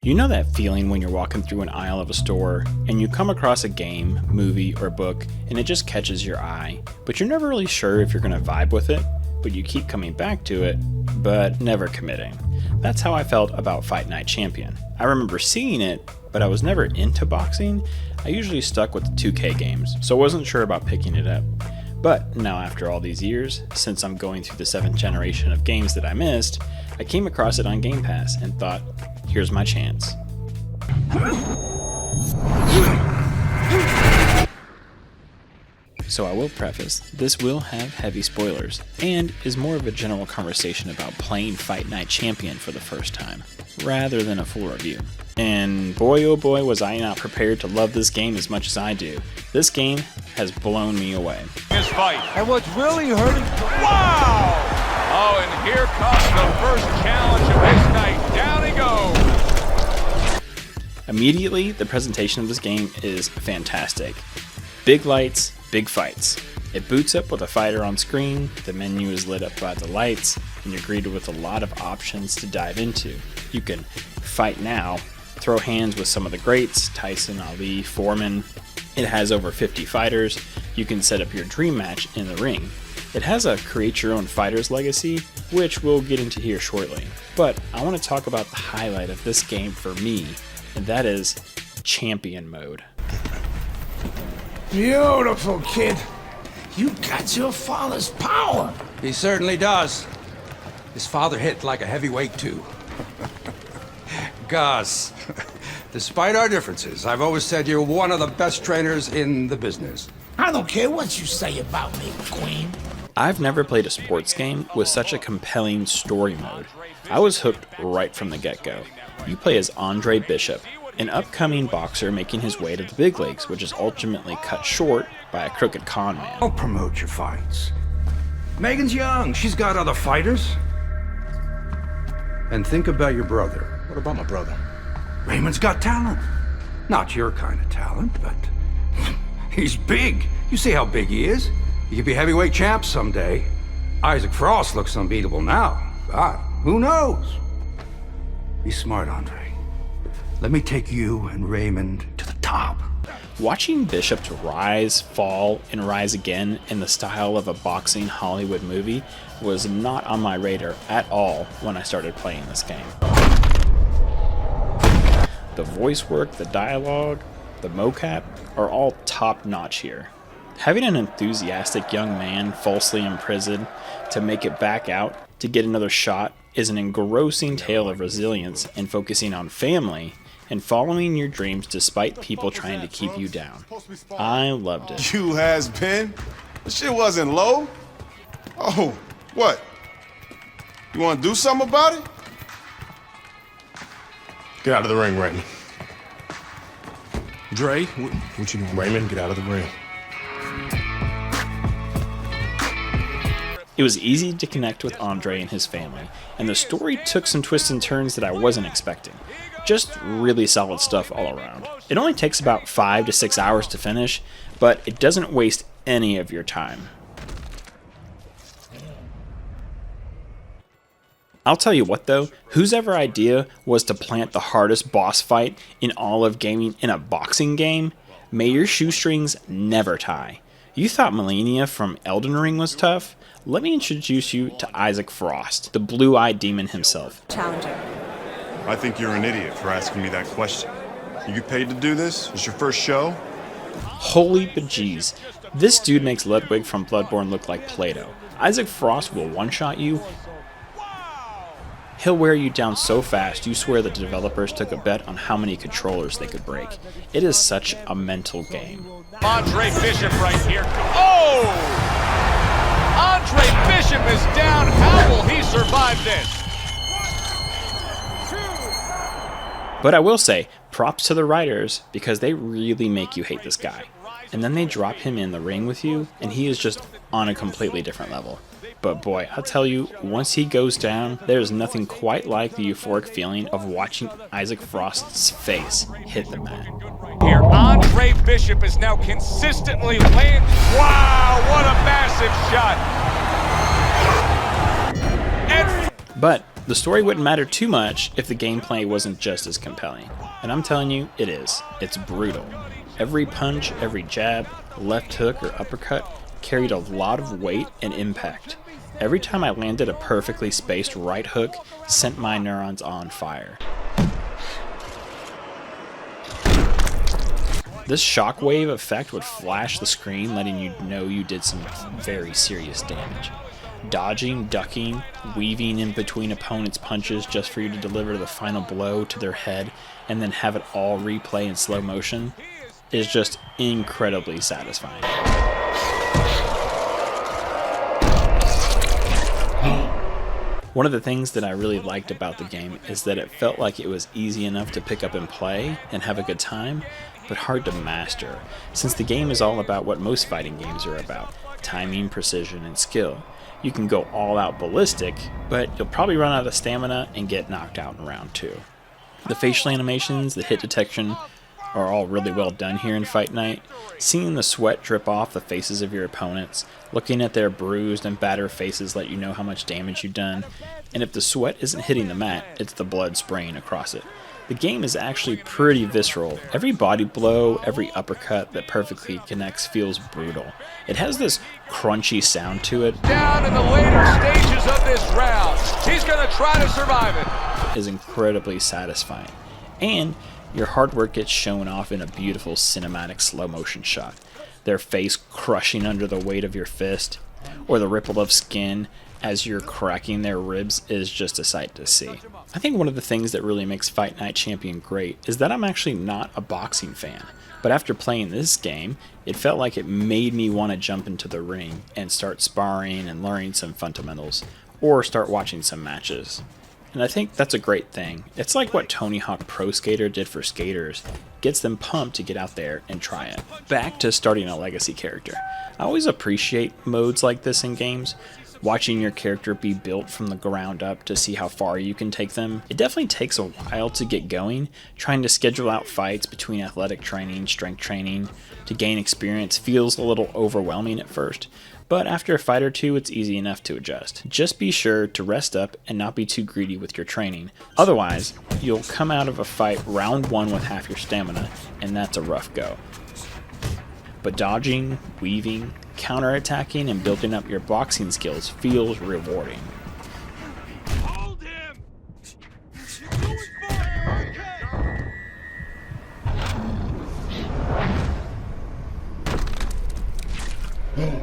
You know that feeling when you're walking through an aisle of a store and you come across a game, movie, or book and it just catches your eye, but you're never really sure if you're going to vibe with it, but you keep coming back to it, but never committing. That's how I felt about Fight Night Champion. I remember seeing it, but I was never into boxing. I usually stuck with the 2K games, so I wasn't sure about picking it up. But now after all these years, since I'm going through the 7th generation of games that I missed, I came across it on Game Pass and thought, here's my chance. So I will preface, this will have heavy spoilers, and is more of a general conversation about playing Fight Night Champion for the first time, rather than a full review. And boy oh boy was I not prepared to love this game as much as I do. This game has blown me away. His fight. And what's really hurting... Wow! Oh, and here comes the first challenge of this night. Down he goes! Immediately, the presentation of this game is fantastic. Big lights, big fights. It boots up with a fighter on screen, the menu is lit up by the lights, and you're greeted with a lot of options to dive into. You can fight now, throw hands with some of the greats, Tyson, Ali, Foreman. It has over 50 fighters. You can set up your dream match in the ring. It has a create your own fighters legacy, which we'll get into here shortly. But I want to talk about the highlight of this game for me, and that is champion mode. Beautiful, kid. You got your father's power. He certainly does. His father hit like a heavyweight, too. Gus, despite our differences, I've always said you're one of the best trainers in the business. I don't care what you say about me, Queen. I've never played a sports game with such a compelling story mode. I was hooked right from the get-go. You play as Andre Bishop, an upcoming boxer making his way to the big leagues, which is ultimately cut short by a crooked con man. Don't promote your fights. Megan's young. She's got other fighters. And think about your brother. What about my brother? Raymond's got talent. Not your kind of talent, but he's big. You see how big he is. He could be heavyweight champ someday. Isaac Frost looks unbeatable now. But who knows? Be smart, Andre. Let me take you and Raymond to the top. Watching Bishop rise, fall, and rise again in the style of a boxing Hollywood movie was not on my radar at all when I started playing this game. The voice work, the dialogue, the mocap are all top-notch here. Having an enthusiastic young man falsely imprisoned to make it back out to get another shot is an engrossing tale of resilience and focusing on family and following your dreams despite people trying to keep you down. I loved it. You has been? The shit wasn't low. Oh, what? You want to do something about it? Get out of the ring, Raymond. Dre, what you doing? Raymond, get out of the ring. It was easy to connect with Andre and his family, and the story took some twists and turns that I wasn't expecting. Just really solid stuff all around. It only takes about 5 to 6 hours to finish, but it doesn't waste any of your time. I'll tell you what though, whose ever idea was to plant the hardest boss fight in all of gaming in a boxing game? May your shoestrings never tie. You thought Melania from Elden Ring was tough? Let me introduce you to Isaac Frost, the blue-eyed demon himself. Challenger. I think you're an idiot for asking me that question. You get paid to do this? It's your first show? Holy bejeez. This dude makes Ludwig from Bloodborne look like Play-Doh. Isaac Frost will one-shot you. He'll wear you down so fast you swear the developers took a bet on how many controllers they could break. It is such a mental game. Andre Bishop right here. Oh! Andre Bishop is down. How will he survive this? But I will say, props to the writers, because they really make you hate this guy. And then they drop him in the ring with you, and he is just on a completely different level. But boy, I'll tell you, once he goes down, there's nothing quite like the euphoric feeling of watching Isaac Frost's face hit the mat. Here, Andre Bishop is now consistently landing. Wow, what a massive shot! And But The story wouldn't matter too much if the gameplay wasn't just as compelling. And I'm telling you, it is. It's brutal. Every punch, every jab, left hook, or uppercut carried a lot of weight and impact. Every time I landed a perfectly spaced right hook sent my neurons on fire. This shockwave effect would flash the screen, letting you know you did some very serious damage. Dodging, ducking, weaving in between opponents' punches just for you to deliver the final blow to their head and then have it all replay in slow motion is just incredibly satisfying. One of the things that I really liked about the game is that it felt like it was easy enough to pick up and play and have a good time, but hard to master, since the game is all about what most fighting games are about: timing, precision, and skill. You can go all out ballistic, but you'll probably run out of stamina and get knocked out in round 2. The facial animations, the hit detection are all really well done here in Fight Night. Seeing the sweat drip off the faces of your opponents, looking at their bruised and battered faces let you know how much damage you've done, and if the sweat isn't hitting the mat, it's the blood spraying across it. The game is actually pretty visceral. Every body blow, every uppercut that perfectly connects feels brutal. It has this crunchy sound to it. Down in the later stages of this round, he's going to try to survive it. Is incredibly satisfying. And your hard work gets shown off in a beautiful cinematic slow motion shot. Their face crushing under the weight of your fist, or the ripple of skin as you're cracking their ribs is just a sight to see. I think one of the things that really makes Fight Night Champion great is that I'm actually not a boxing fan, but after playing this game, it felt like it made me want to jump into the ring and start sparring and learning some fundamentals, or start watching some matches. And I think that's a great thing. It's like what Tony Hawk Pro Skater did for skaters. Gets them pumped to get out there and try it. Back to starting a legacy character. I always appreciate modes like this in games. Watching your character be built from the ground up to see how far you can take them. It definitely takes a while to get going. Trying to schedule out fights between athletic training, strength training to gain experience feels a little overwhelming at first. But after a fight or two, it's easy enough to adjust. Just be sure to rest up and not be too greedy with your training. Otherwise, you'll come out of a fight round 1 with half your stamina, and that's a rough go. But dodging, weaving, counterattacking, and building up your boxing skills feels rewarding. Hold him! Going for it, okay.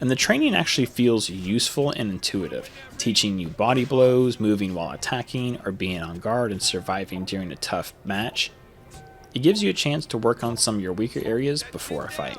And the training actually feels useful and intuitive, teaching you body blows, moving while attacking, or being on guard and surviving during a tough match. It gives you a chance to work on some of your weaker areas before a fight.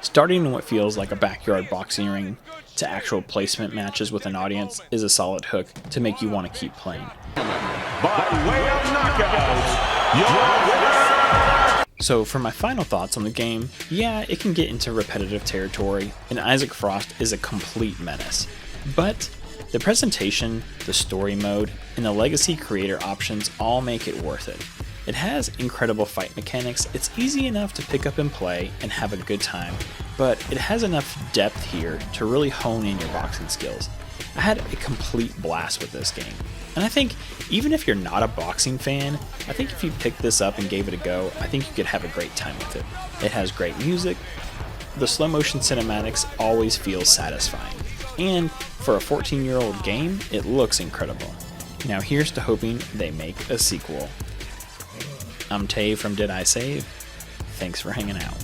Starting in what feels like a backyard boxing ring to actual placement matches with an audience is a solid hook to make you want to keep playing. By way of knockout, your winner! So for my final thoughts on the game, yeah, it can get into repetitive territory, and Isaac Frost is a complete menace. But the presentation, the story mode, and the legacy creator options all make it worth it. It has incredible fight mechanics, it's easy enough to pick up and play and have a good time, but it has enough depth here to really hone in your boxing skills. I had a complete blast with this game, and I think even if you're not a boxing fan, I think if you picked this up and gave it a go, I think you could have a great time with it. It has great music, the slow motion cinematics always feel satisfying, and for a 14-year-old game, it looks incredible. Now here's to hoping they make a sequel. I'm Tay from Did I Save? Thanks for hanging out.